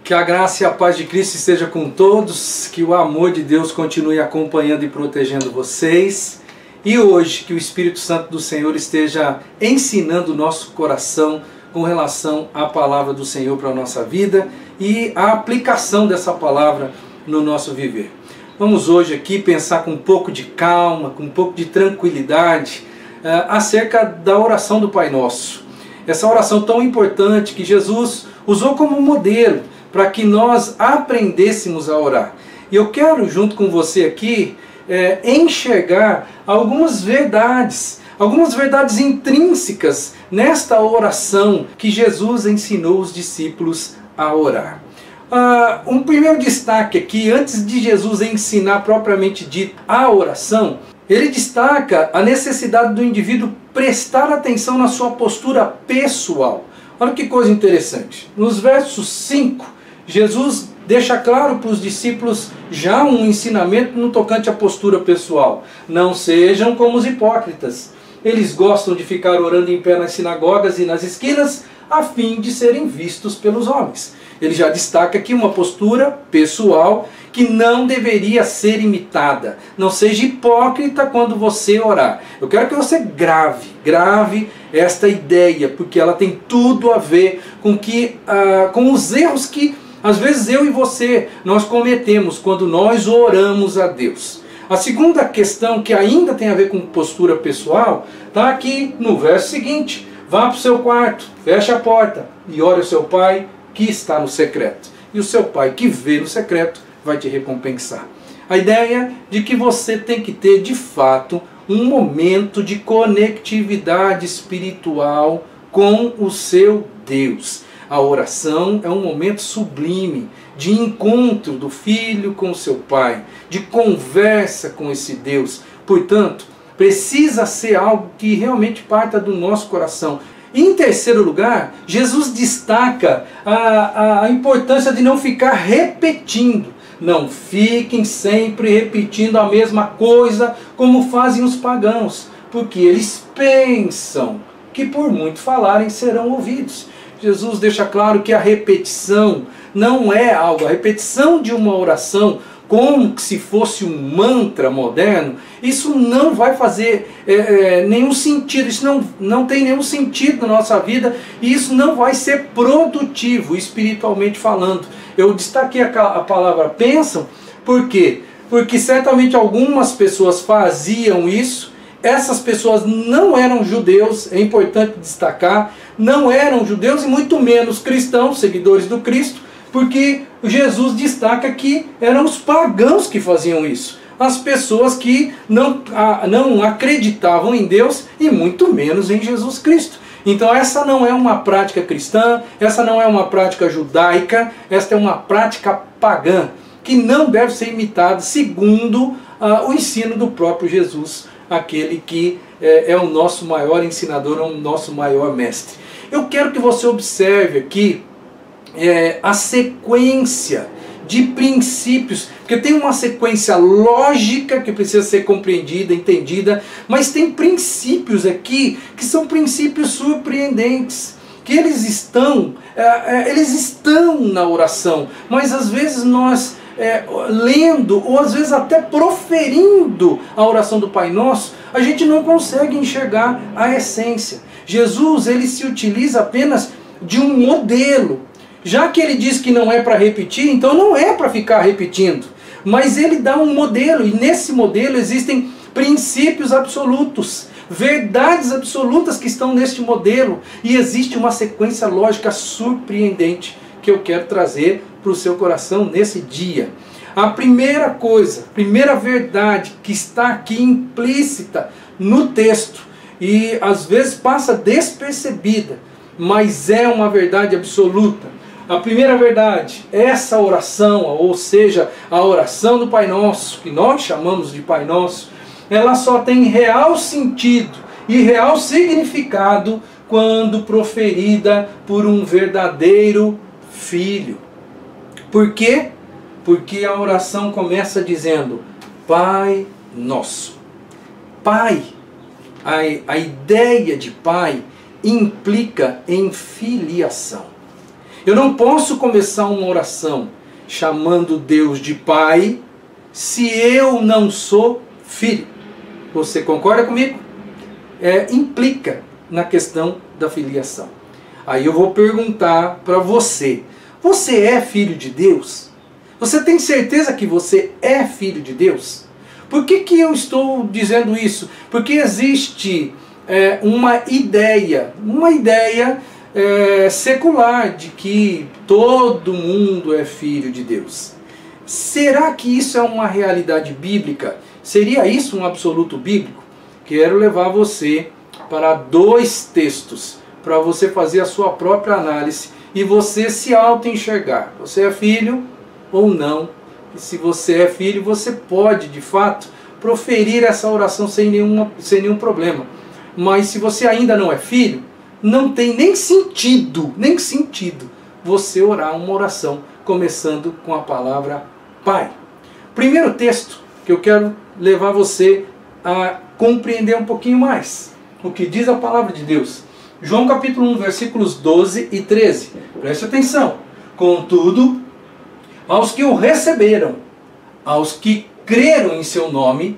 Que a graça e a paz de Cristo esteja com todos, que o amor de Deus continue acompanhando e protegendo vocês. E hoje que o Espírito Santo do Senhor esteja ensinando o nosso coração com relação à palavra do Senhor para a nossa vida e a aplicação dessa palavra no nosso viver. Vamos hoje aqui pensar com um pouco de calma, com um pouco de tranquilidade acerca da oração do Pai Nosso. Essa oração tão importante que Jesus usou como modelo para que nós aprendêssemos a orar. E eu quero, junto com você aqui, enxergar algumas verdades intrínsecas nesta oração que Jesus ensinou os discípulos a orar. Um primeiro destaque aqui, antes de Jesus ensinar propriamente dito a oração, ele destaca a necessidade do indivíduo prestar atenção na sua postura pessoal. Olha que coisa interessante. Nos versos 5, Jesus deixa claro para os discípulos já um ensinamento no tocante à postura pessoal. Não sejam como os hipócritas. Eles gostam de ficar orando em pé nas sinagogas e nas esquinas, a fim de serem vistos pelos homens. Ele já destaca aqui uma postura pessoal que não deveria ser imitada. Não seja hipócrita quando você orar. Eu quero que você grave esta ideia, porque ela tem tudo a ver com os erros que às vezes eu e você nós cometemos quando nós oramos a Deus. A segunda questão, que ainda tem a ver com postura pessoal, está aqui no verso seguinte. Vá para o seu quarto, feche a porta e ore ao seu Pai que está no secreto. E o seu Pai que vê no secreto vai te recompensar. A ideia de que você tem que ter de fato um momento de conectividade espiritual com o seu Deus. A oração é um momento sublime de encontro do filho com o seu pai, de conversa com esse Deus. Portanto, precisa ser algo que realmente parta do nosso coração. E em terceiro lugar, Jesus destaca a importância de não ficar repetindo. Não fiquem sempre repetindo a mesma coisa como fazem os pagãos, porque eles pensam que por muito falarem serão ouvidos. Jesus deixa claro que a repetição não é algo, a repetição de uma oração como se fosse um mantra moderno, isso não vai fazer nenhum sentido, isso não tem nenhum sentido na nossa vida e isso não vai ser produtivo espiritualmente falando. Eu destaquei a palavra pensam, por quê? Porque certamente algumas pessoas faziam isso. Essas pessoas não eram judeus, é importante destacar, não eram judeus e muito menos cristãos, seguidores do Cristo, porque Jesus destaca que eram os pagãos que faziam isso. As pessoas que não acreditavam em Deus e muito menos em Jesus Cristo. Então essa não é uma prática cristã, essa não é uma prática judaica, esta é uma prática pagã, que não deve ser imitada segundo o ensino do próprio Jesus, aquele que é o nosso maior ensinador, é o nosso maior mestre. Eu quero que você observe aqui a sequência de princípios, porque tem uma sequência lógica que precisa ser compreendida, entendida, mas tem princípios aqui que são princípios surpreendentes, que eles estão na oração, mas às vezes nós lendo, ou às vezes até proferindo a oração do Pai Nosso, a gente não consegue enxergar a essência. Jesus, ele se utiliza apenas de um modelo. Já que ele diz que não é para repetir, então não é para ficar repetindo. Mas ele dá um modelo, e nesse modelo existem princípios absolutos, verdades absolutas que estão neste modelo, e existe uma sequência lógica surpreendente que eu quero trazer para o seu coração nesse dia. A primeira coisa, primeira verdade que está aqui implícita no texto, e às vezes passa despercebida, mas é uma verdade absoluta. A primeira verdade, essa oração, ou seja, a oração do Pai Nosso, que nós chamamos de Pai Nosso, ela só tem real sentido e real significado quando proferida por um verdadeiro filho. Por quê? Porque a oração começa dizendo Pai Nosso. Pai, a ideia de pai implica em filiação. Eu não posso começar uma oração chamando Deus de Pai se eu não sou filho. Você concorda comigo? Implica na questão da filiação. Aí eu vou perguntar para você: você é filho de Deus? Você tem certeza que você é filho de Deus? Por que eu estou dizendo isso? Porque existe uma ideia secular de que todo mundo é filho de Deus. Será que isso é uma realidade bíblica? Seria isso um absoluto bíblico? Quero levar você para 2 textos, para você fazer a sua própria análise e você se auto-enxergar. Você é filho ou não? E se você é filho, você pode, de fato, proferir essa oração sem nenhum problema. Mas se você ainda não é filho, não tem nem sentido você orar uma oração começando com a palavra Pai. Primeiro texto que eu quero levar você a compreender um pouquinho mais o que diz a palavra de Deus. João capítulo 1, versículos 12 e 13. Preste atenção. Contudo, aos que o receberam, aos que creram em seu nome,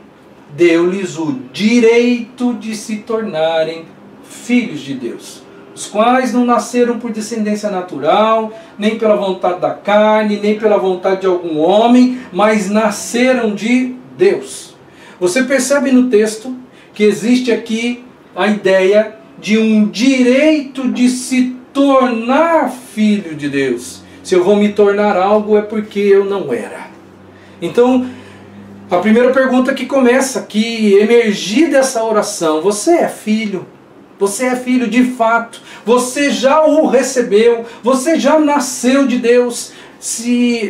deu-lhes o direito de se tornarem filhos de Deus, os quais não nasceram por descendência natural, nem pela vontade da carne, nem pela vontade de algum homem, mas nasceram de Deus. Você percebe no texto que existe aqui a ideia de um direito de se tornar filho de Deus. Se eu vou me tornar algo é porque eu não era. Então, a primeira pergunta que começa aqui, emergir dessa oração: você é filho? Você é filho de fato? Você já o recebeu? Você já nasceu de Deus?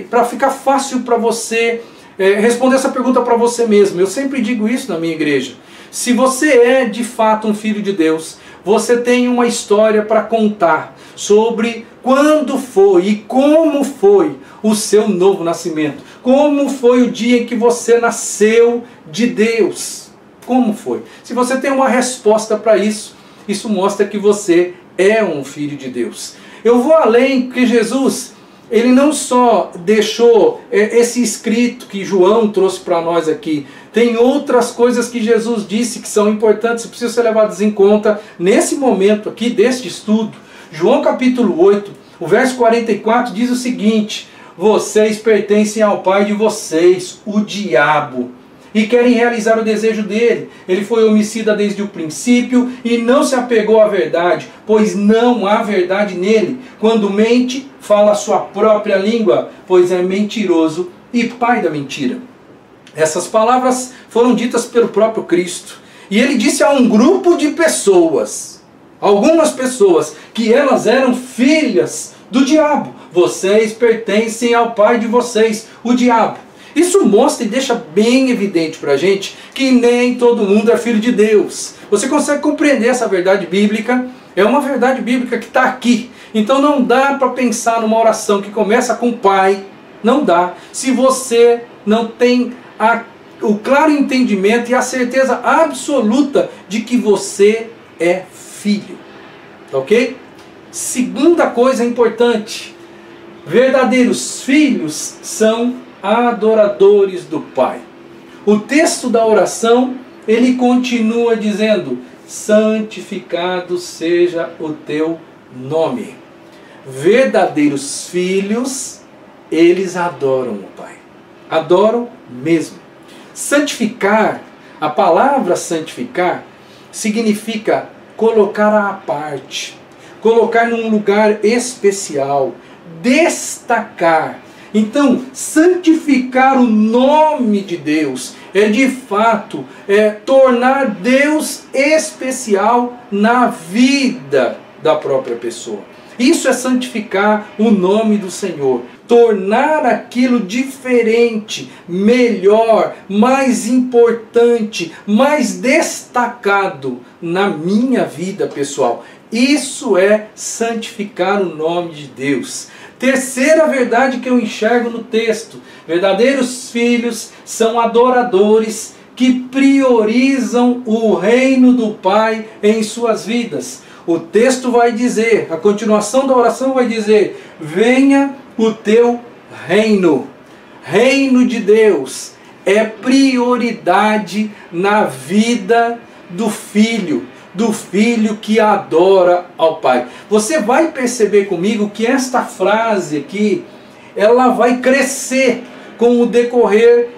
Para ficar fácil para você responder essa pergunta para você mesmo, eu sempre digo isso na minha igreja. Se você é de fato um filho de Deus, você tem uma história para contar sobre quando foi e como foi o seu novo nascimento. Como foi o dia em que você nasceu de Deus? Como foi? Se você tem uma resposta para isso, isso mostra que você é um filho de Deus. Eu vou além, porque Jesus, ele não só deixou esse escrito que João trouxe para nós aqui, tem outras coisas que Jesus disse que são importantes e precisam ser levadas em conta nesse momento aqui deste estudo. João capítulo 8, o verso 44 diz o seguinte: vocês pertencem ao pai de vocês, o diabo, e querem realizar o desejo dele. Ele foi homicida desde o princípio e não se apegou à verdade, pois não há verdade nele. Quando mente, fala a sua própria língua, pois é mentiroso e pai da mentira. Essas palavras foram ditas pelo próprio Cristo. E ele disse a um grupo de pessoas, algumas pessoas, que elas eram filhas do diabo. Vocês pertencem ao pai de vocês, o diabo. Isso mostra e deixa bem evidente para a gente que nem todo mundo é filho de Deus. Você consegue compreender essa verdade bíblica? É uma verdade bíblica que está aqui. Então não dá para pensar numa oração que começa com Pai. Não dá. Se você não tem o claro entendimento e a certeza absoluta de que você é filho. Ok? Segunda coisa importante. Verdadeiros filhos são adoradores do Pai. O texto da oração, ele continua dizendo: santificado seja o teu nome. Verdadeiros filhos, eles adoram o Pai. Adoram mesmo. Santificar, a palavra santificar, significa colocar à parte, colocar num lugar especial, destacar. Então, santificar o nome de Deus é de fato tornar Deus especial na vida da própria pessoa. Isso é santificar o nome do Senhor. Tornar aquilo diferente, melhor, mais importante, mais destacado na minha vida pessoal. Isso é santificar o nome de Deus. Terceira verdade que eu enxergo no texto: verdadeiros filhos são adoradores que priorizam o reino do Pai em suas vidas. O texto vai dizer, a continuação da oração vai dizer: venha o teu reino. Reino de Deus é prioridade na vida do filho que adora ao Pai. Você vai perceber comigo que esta frase aqui, ela vai crescer com o decorrer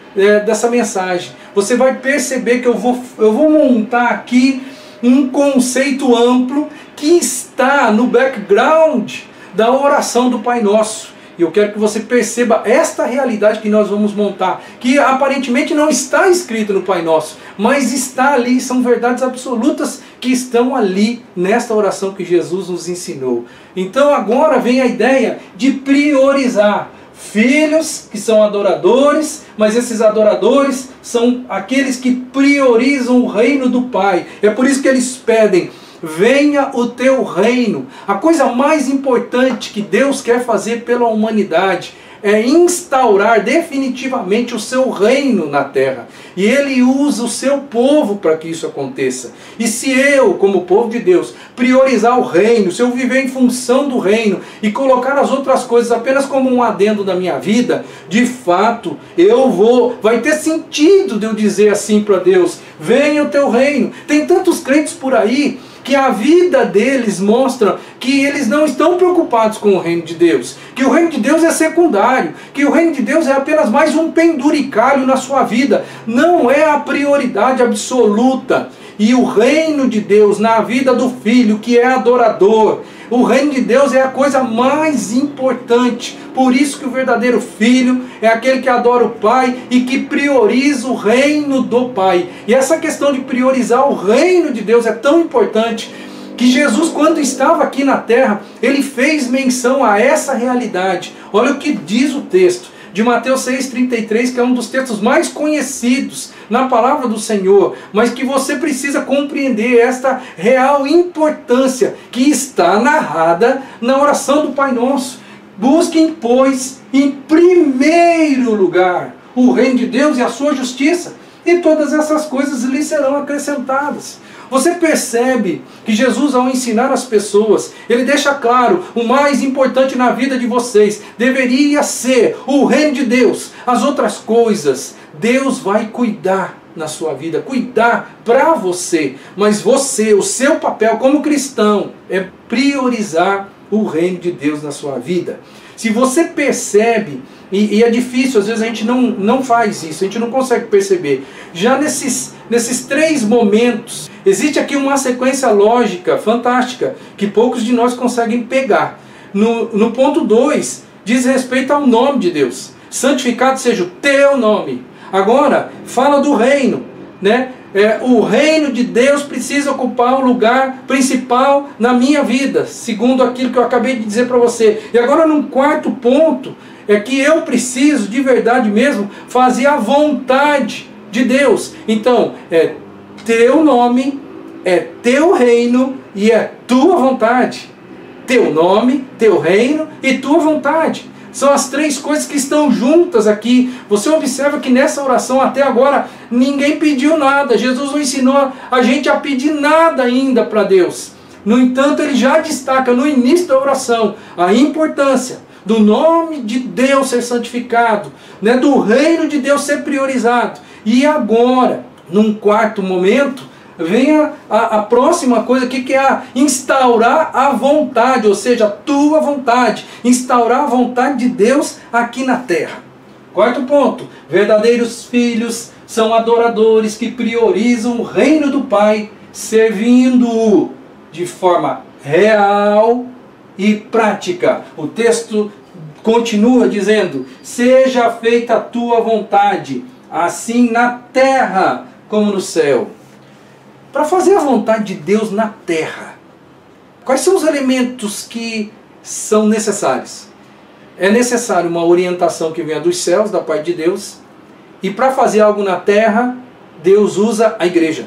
dessa mensagem. Você vai perceber que eu vou montar aqui um conceito amplo que está no background da oração do Pai Nosso. E eu quero que você perceba esta realidade que nós vamos montar, que aparentemente não está escrito no Pai Nosso, mas está ali, são verdades absolutas que estão ali nesta oração que Jesus nos ensinou. Então agora vem a ideia de priorizar filhos que são adoradores, mas esses adoradores são aqueles que priorizam o reino do Pai. É por isso que eles pedem: venha o teu reino. A coisa mais importante que Deus quer fazer pela humanidade é instaurar definitivamente o seu reino na terra. E Ele usa o seu povo para que isso aconteça. E se eu, como povo de Deus, priorizar o reino, se eu viver em função do reino e colocar as outras coisas apenas como um adendo da minha vida, de fato, vai ter sentido de eu dizer assim para Deus: venha o teu reino. Tem tantos crentes por aí que a vida deles mostra que eles não estão preocupados com o reino de Deus, que o reino de Deus é secundário, que o reino de Deus é apenas mais um penduricalho na sua vida, não é a prioridade absoluta. E o reino de Deus na vida do filho que é adorador, o reino de Deus é a coisa mais importante. Por isso que o verdadeiro filho é aquele que adora o Pai e que prioriza o reino do Pai. E essa questão de priorizar o reino de Deus é tão importante que Jesus, quando estava aqui na terra, ele fez menção a essa realidade. Olha o que diz o texto de Mateus 6,33, que é um dos textos mais conhecidos na palavra do Senhor, mas que você precisa compreender esta real importância que está narrada na oração do Pai Nosso. Busquem, pois, em primeiro lugar o reino de Deus e a sua justiça, e todas essas coisas lhes serão acrescentadas. Você percebe que Jesus, ao ensinar as pessoas, ele deixa claro: o mais importante na vida de vocês deveria ser o reino de Deus. As outras coisas, Deus vai cuidar na sua vida, cuidar para você. Mas você, o seu papel como cristão, é priorizar o reino de Deus na sua vida. Se você percebe, e é difícil, às vezes a gente não faz isso, a gente não consegue perceber. Já nesses três momentos, existe aqui uma sequência lógica fantástica, que poucos de nós conseguem pegar. No ponto 2, diz respeito ao nome de Deus. Santificado seja o teu nome. Agora, fala do reino, né? O reino de Deus precisa ocupar o lugar principal na minha vida, segundo aquilo que eu acabei de dizer para você. E agora, num quarto ponto, é que eu preciso, de verdade mesmo, fazer a vontade de Deus. Então, é teu nome, é teu reino e é tua vontade. Teu nome, teu reino e tua vontade. São as três coisas que estão juntas aqui. Você observa que nessa oração até agora ninguém pediu nada. Jesus não ensinou a gente a pedir nada ainda para Deus. No entanto, ele já destaca no início da oração a importância do nome de Deus ser santificado, né, do reino de Deus ser priorizado. E agora, num quarto momento, vem a próxima coisa aqui, que é instaurar a vontade, ou seja, a tua vontade. Instaurar a vontade de Deus aqui na terra. Quarto ponto: verdadeiros filhos são adoradores que priorizam o reino do Pai, servindo-o de forma real e prática. O texto continua dizendo: seja feita a tua vontade, assim na terra como no céu. Para fazer a vontade de Deus na terra, quais são os elementos que são necessários? É necessário uma orientação que venha dos céus, da parte de Deus. E para fazer algo na terra, Deus usa a igreja.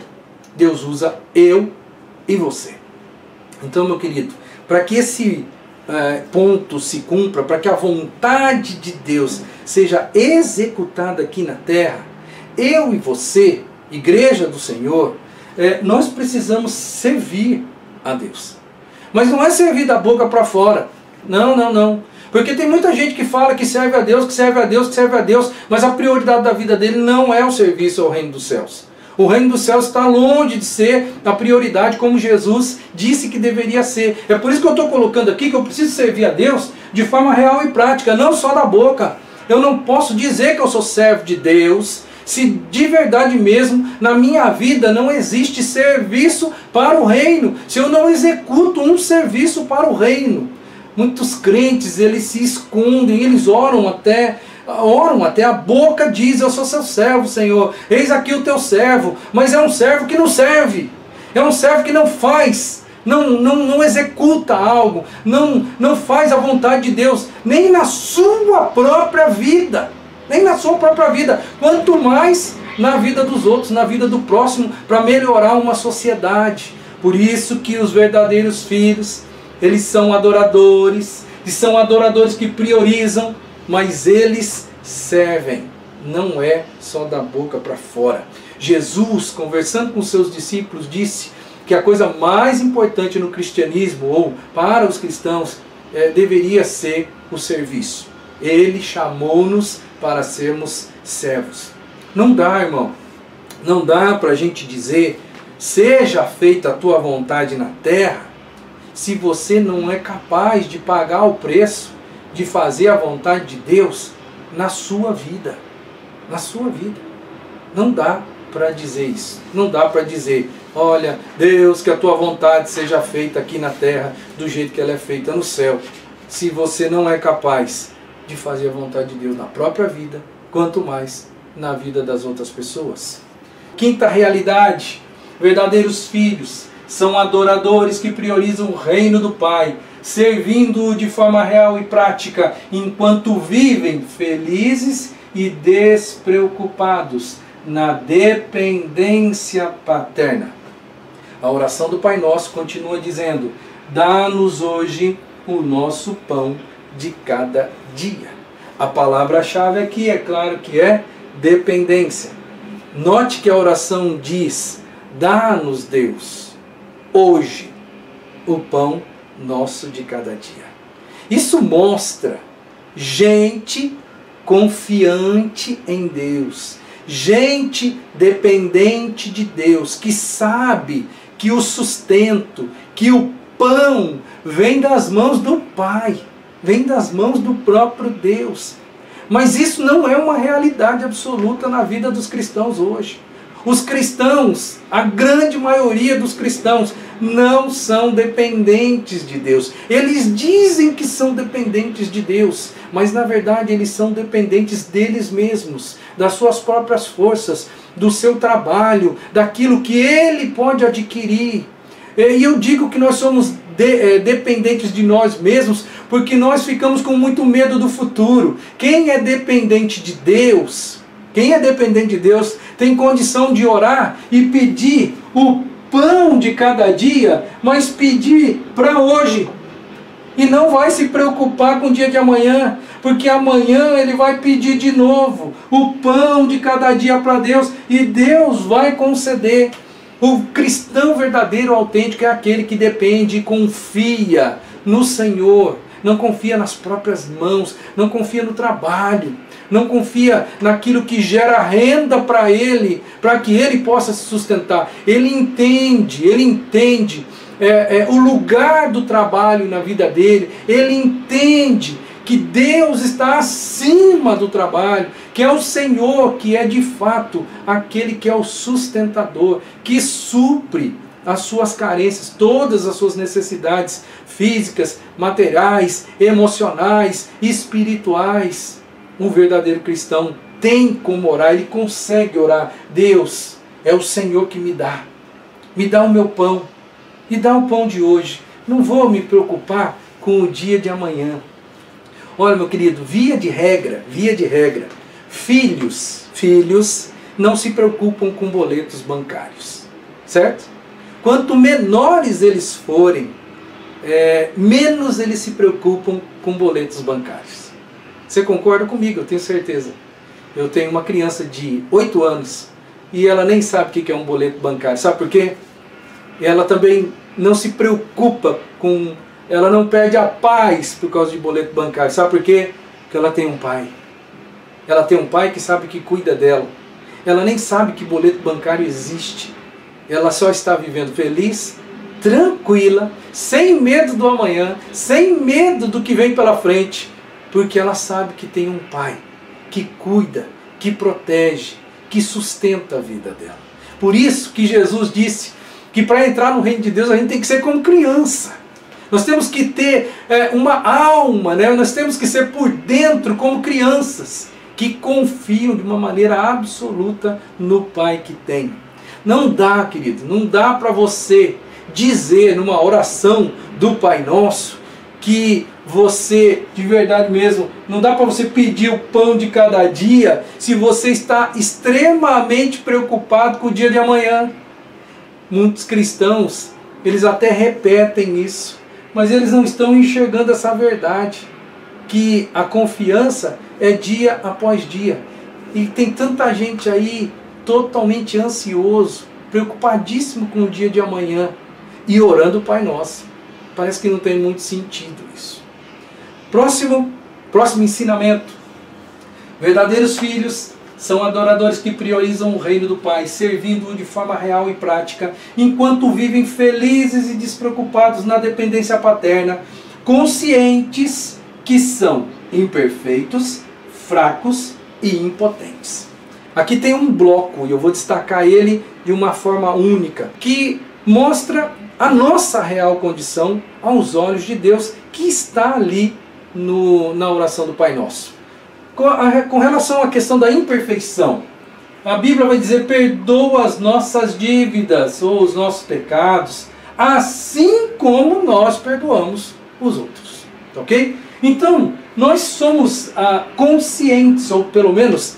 Deus usa eu e você. Então, meu querido, para que esse ponto se cumpra, para que a vontade de Deus seja executada aqui na terra, eu e você, igreja do Senhor, nós precisamos servir a Deus. Mas não é servir da boca para fora. Não, não, não. Porque tem muita gente que fala que serve a Deus, que serve a Deus, que serve a Deus, mas a prioridade da vida dele não é o serviço ao reino dos céus. O reino dos céus está longe de ser a prioridade como Jesus disse que deveria ser. É por isso que eu estou colocando aqui que eu preciso servir a Deus de forma real e prática, não só da boca. Eu não posso dizer que eu sou servo de Deus se de verdade mesmo na minha vida não existe serviço para o reino, se eu não executo um serviço para o reino. Muitos crentes, eles se escondem, eles oram até a boca diz, eu sou seu servo, Senhor, eis aqui o teu servo, mas é um servo que não serve, é um servo que não faz, não executa algo, não faz a vontade de Deus, nem na sua própria vida, quanto mais na vida dos outros, na vida do próximo, para melhorar uma sociedade. Por isso que os verdadeiros filhos, eles são adoradores, e são adoradores que priorizam, mas eles servem, não é só da boca para fora. Jesus, conversando com seus discípulos, disse que a coisa mais importante no cristianismo, ou para os cristãos, deveria ser o serviço. Ele chamou-nos para sermos servos. Não dá, irmão, não dá para a gente dizer, seja feita a tua vontade na terra, se você não é capaz de pagar o preço de fazer a vontade de Deus na sua vida. Na sua vida. Não dá para dizer isso. Não dá para dizer, olha, Deus, que a tua vontade seja feita aqui na terra do jeito que ela é feita no céu. Se você não é capaz de fazer a vontade de Deus na própria vida, quanto mais na vida das outras pessoas. Quinta realidade, verdadeiros filhos são adoradores que priorizam o reino do Pai, servindo-o de forma real e prática, enquanto vivem felizes e despreocupados na dependência paterna. A oração do Pai Nosso continua dizendo, dá-nos hoje o nosso pão de cada dia. A palavra-chave aqui, é claro que é dependência. Note que a oração diz, dá-nos Deus hoje o pão nosso de cada dia. Isso mostra gente confiante em Deus, gente dependente de Deus, que sabe que o sustento, que o pão vem das mãos do Pai, vem das mãos do próprio Deus. Mas isso não é uma realidade absoluta na vida dos cristãos hoje. Os cristãos, a grande maioria dos cristãos, não são dependentes de Deus. Eles dizem que são dependentes de Deus, mas na verdade eles são dependentes deles mesmos, das suas próprias forças, do seu trabalho, daquilo que ele pode adquirir. E eu digo que nós somos dependentes de nós mesmos, porque nós ficamos com muito medo do futuro. Quem é dependente de Deus, tem condição de orar e pedir o pão de cada dia, mas pedir para hoje. E não vai se preocupar com o dia de amanhã, porque amanhã ele vai pedir de novo o pão de cada dia para Deus, e Deus vai conceder. O cristão verdadeiro, autêntico, é aquele que depende e confia no Senhor, não confia nas próprias mãos, não confia no trabalho, não confia naquilo que gera renda para ele, para que ele possa se sustentar. Ele entende o lugar do trabalho na vida dele, ele entende que Deus está acima do trabalho, que é o Senhor, que é de fato aquele que é o sustentador, que supre as suas carências, todas as suas necessidades físicas, materiais, emocionais, espirituais. Um verdadeiro cristão tem como orar, ele consegue orar. Deus, é o Senhor que me dá o meu pão, me dá o pão de hoje. Não vou me preocupar com o dia de amanhã. Olha, meu querido, via de regra, filhos não se preocupam com boletos bancários, certo? Quanto menores eles forem, menos eles se preocupam com boletos bancários. Você concorda comigo? Eu tenho certeza. Eu tenho uma criança de 8 anos e ela nem sabe o que é um boleto bancário. Sabe por quê? Ela também não se preocupa com... Ela não perde a paz por causa de boleto bancário. Sabe por quê? Porque ela tem um pai. Ela tem um pai que sabe que cuida dela. Ela nem sabe que boleto bancário existe. Ela só está vivendo feliz, tranquila, sem medo do amanhã, sem medo do que vem pela frente, porque ela sabe que tem um pai que cuida, que protege, que sustenta a vida dela. Por isso que Jesus disse que para entrar no reino de Deus a gente tem que ser como criança. Nós temos que ter uma alma, né? Nós temos que ser por dentro como crianças que confiam de uma maneira absoluta no Pai que tem. Não dá, querido, não dá para você dizer numa oração do Pai Nosso que você, de verdade mesmo, não dá para você pedir o pão de cada dia se você está extremamente preocupado com o dia de amanhã. Muitos cristãos, eles até repetem isso, mas eles não estão enxergando essa verdade, que a confiança é dia após dia. E tem tanta gente aí totalmente ansioso, preocupadíssimo com o dia de amanhã e orando o Pai Nosso. Parece que não tem muito sentido isso. Próximo ensinamento. Verdadeiros filhos são adoradores que priorizam o reino do Pai, servindo-o de forma real e prática, enquanto vivem felizes e despreocupados na dependência paterna, conscientes que são imperfeitos, fracos e impotentes. Aqui tem um bloco, e eu vou destacar ele de uma forma única, que mostra a nossa real condição aos olhos de Deus, que está ali na oração do Pai Nosso. Com relação à questão da imperfeição, a Bíblia vai dizer: perdoa as nossas dívidas ou os nossos pecados, assim como nós perdoamos os outros. Ok? Então, nós somos conscientes, ou pelo menos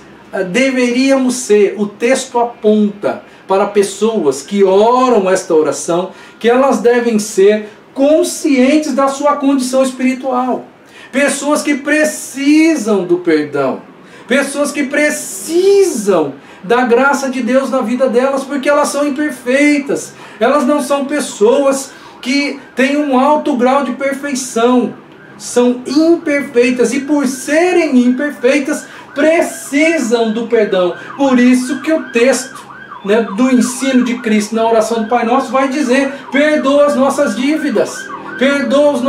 deveríamos ser. O texto aponta para pessoas que oram esta oração, que elas devem ser conscientes da sua condição espiritual. Pessoas que precisam do perdão. Pessoas que precisam da graça de Deus na vida delas, porque elas são imperfeitas. Elas não são pessoas que têm um alto grau de perfeição. São imperfeitas e, por serem imperfeitas, precisam do perdão. Por isso que o texto, né, do ensino de Cristo na oração do Pai Nosso vai dizer: perdoa as nossas dívidas, perdoa os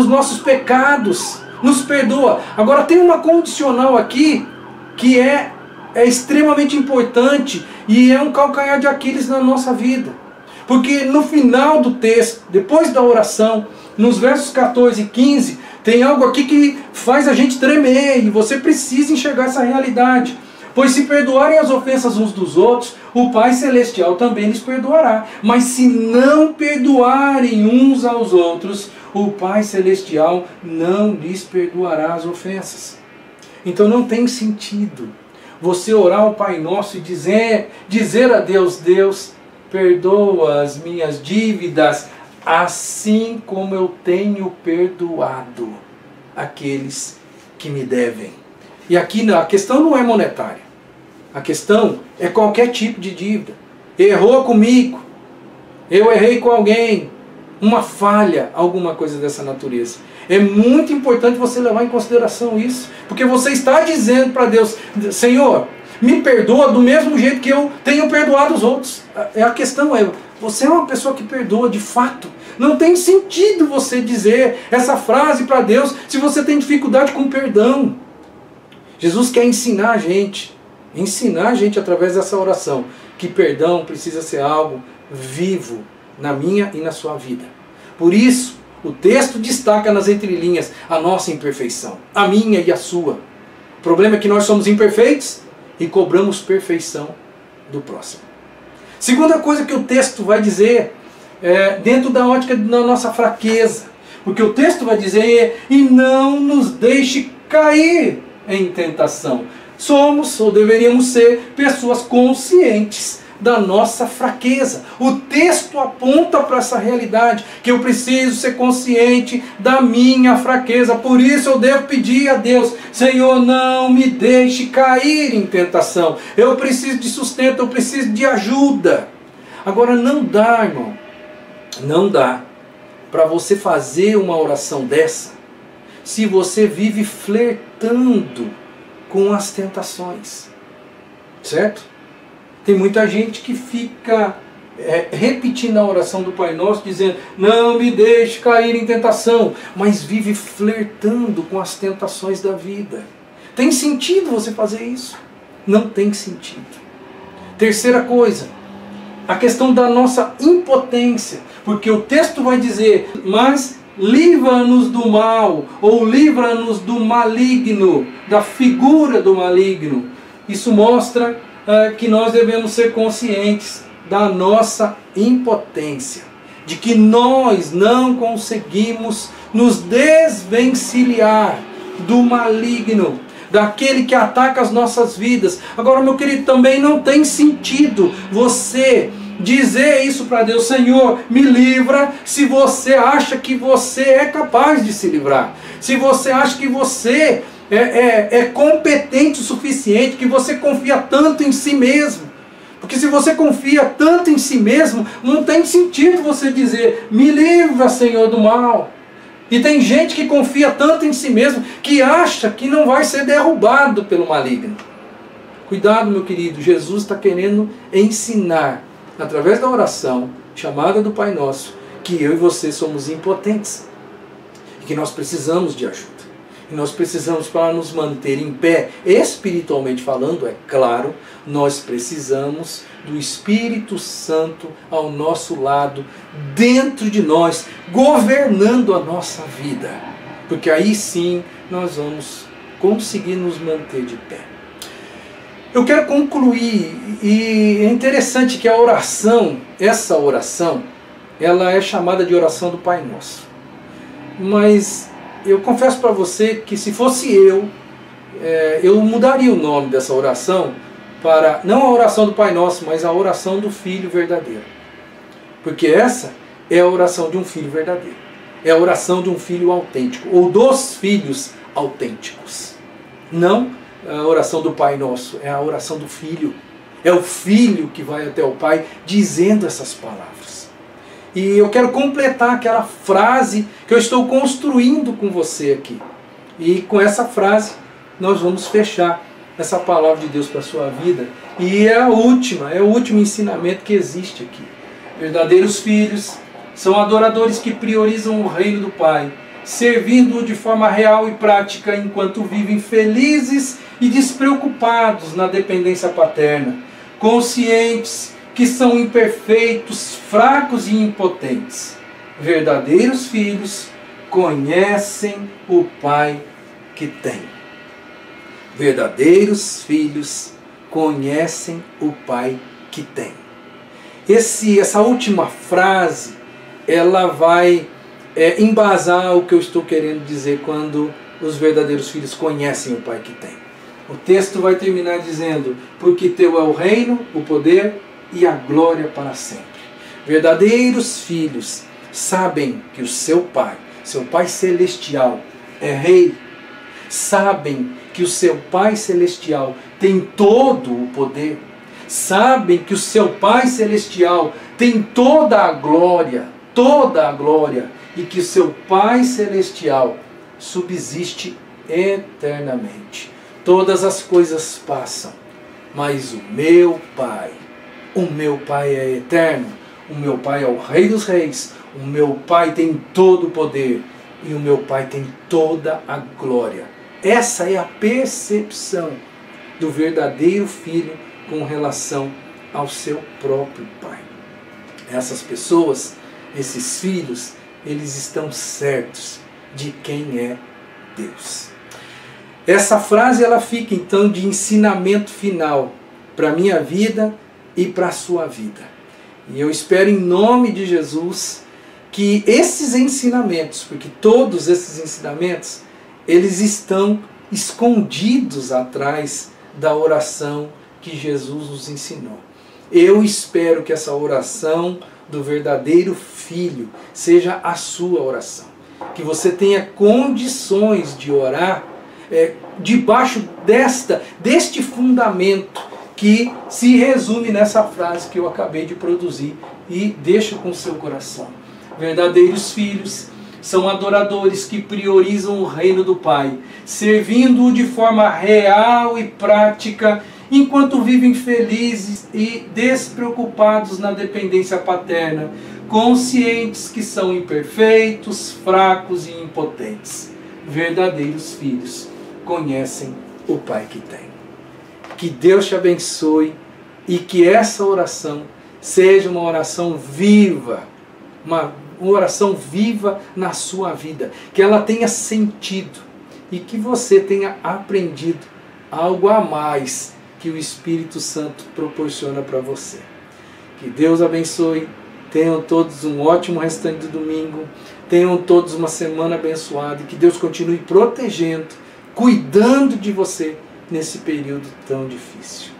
nossos pecados, nos perdoa. Agora tem uma condicional aqui que é extremamente importante e é um calcanhar de Aquiles na nossa vida. Porque no final do texto, depois da oração, nos versos 14 e 15, tem algo aqui que faz a gente tremer, e você precisa enxergar essa realidade. Pois se perdoarem as ofensas uns dos outros, o Pai Celestial também lhes perdoará. Mas se não perdoarem uns aos outros, o Pai Celestial não lhes perdoará as ofensas. Então não tem sentido você orar ao Pai Nosso e dizer a Deus: Deus, perdoa as minhas dívidas, assim como eu tenho perdoado aqueles que me devem. E aqui a questão não é monetária. A questão é qualquer tipo de dívida. Errou comigo, eu errei com alguém, uma falha, alguma coisa dessa natureza. É muito importante você levar em consideração isso, porque você está dizendo para Deus: Senhor, me perdoa do mesmo jeito que eu tenho perdoado os outros. A questão é, você é uma pessoa que perdoa de fato. Não tem sentido você dizer essa frase para Deus se você tem dificuldade com perdão. Jesus quer ensinar a gente através dessa oração, que perdão precisa ser algo vivo na minha e na sua vida. Por isso, o texto destaca nas entrelinhas a nossa imperfeição, a minha e a sua. O problema é que nós somos imperfeitos e cobramos perfeição do próximo. Segunda coisa que o texto vai dizer, dentro da ótica da nossa fraqueza, porque o texto vai dizer: e não nos deixe cair em tentação. Somos, ou deveríamos ser, pessoas conscientes da nossa fraqueza. O texto aponta para essa realidade, que eu preciso ser consciente da minha fraqueza. Por isso eu devo pedir a Deus: Senhor, não me deixe cair em tentação. Eu preciso de sustento, eu preciso de ajuda. Agora não dá, irmão, Não dá para você fazer uma oração dessa se você vive flertando com as tentações. Certo? Tem muita gente que fica repetindo a oração do Pai Nosso, dizendo: não me deixe cair em tentação, mas vive flertando com as tentações da vida. Tem sentido você fazer isso? Não tem sentido. Terceira coisa, a questão da nossa impotência, porque o texto vai dizer: mas livra-nos do mal, ou livra-nos do maligno, da figura do maligno. Isso mostra que nós devemos ser conscientes da nossa impotência, de que nós não conseguimos nos desvencilhar do maligno, daquele que ataca as nossas vidas. Agora, meu querido, também não tem sentido você dizer isso para Deus: Senhor, me livra, se você acha que você é capaz de se livrar, se você acha que você é competente o suficiente, que você confia tanto em si mesmo. Porque se você confia tanto em si mesmo, não tem sentido você dizer: me livra, Senhor, do mal. E tem gente que confia tanto em si mesmo que acha que não vai ser derrubado pelo maligno. Cuidado, meu querido, Jesus está querendo ensinar, através da oração chamada do Pai Nosso, que eu e você somos impotentes e que nós precisamos de ajuda. E nós precisamos, para nos manter em pé, espiritualmente falando, é claro, nós precisamos do Espírito Santo ao nosso lado, dentro de nós, governando a nossa vida. Porque aí sim nós vamos conseguir nos manter de pé. Eu quero concluir, e é interessante que a oração, essa oração, ela é chamada de oração do Pai Nosso. Mas eu confesso para você que se fosse eu mudaria o nome dessa oração para, não a oração do Pai Nosso, mas a oração do Filho verdadeiro. Porque essa é a oração de um filho verdadeiro. É a oração de um filho autêntico, ou dos filhos autênticos. Não a oração do Pai Nosso, é a oração do Filho. É o Filho que vai até o Pai dizendo essas palavras. E eu quero completar aquela frase que eu estou construindo com você aqui. E com essa frase nós vamos fechar essa palavra de Deus para a sua vida. E é o último ensinamento que existe aqui. Verdadeiros filhos são adoradores que priorizam o reino do Pai, servindo-o de forma real e prática enquanto vivem felizes e despreocupados na dependência paterna, conscientes que são imperfeitos, fracos e impotentes. Verdadeiros filhos conhecem o Pai que têm. Verdadeiros filhos conhecem o Pai que têm. Essa última frase, ela vai embasar o que eu estou querendo dizer quando os verdadeiros filhos conhecem o Pai que têm. O texto vai terminar dizendo: porque teu é o reino, o poder e a glória para sempre. Verdadeiros filhos sabem que o seu Pai Celestial é Rei. Sabem que o seu Pai Celestial tem todo o poder. Sabem que o seu Pai Celestial tem toda a glória, e que o seu Pai Celestial subsiste eternamente. Todas as coisas passam, mas o meu Pai é eterno, o meu Pai é o Rei dos Reis, o meu Pai tem todo o poder e o meu Pai tem toda a glória. Essa é a percepção do verdadeiro filho com relação ao seu próprio Pai. Essas pessoas, esses filhos, eles estão certos de quem é Deus. Essa frase ela fica então de ensinamento final para a minha vida e para a sua vida. E eu espero em nome de Jesus que esses ensinamentos, porque todos esses ensinamentos, eles estão escondidos atrás da oração que Jesus nos ensinou. Eu espero que essa oração do verdadeiro filho seja a sua oração. Que você tenha condições de orar debaixo deste fundamento que se resume nessa frase que eu acabei de produzir, e deixa com o seu coração. Verdadeiros filhos são adoradores que priorizam o reino do Pai, servindo-o de forma real e prática, enquanto vivem felizes e despreocupados na dependência paterna, conscientes que são imperfeitos, fracos e impotentes. Verdadeiros filhos conhecem o Pai que tem. Que Deus te abençoe e que essa oração seja uma oração viva, uma oração viva na sua vida, que ela tenha sentido e que você tenha aprendido algo a mais que o Espírito Santo proporciona para você. Que Deus abençoe, tenham todos um ótimo restante do domingo, tenham todos uma semana abençoada e que Deus continue protegendo, cuidando de você nesse período tão difícil.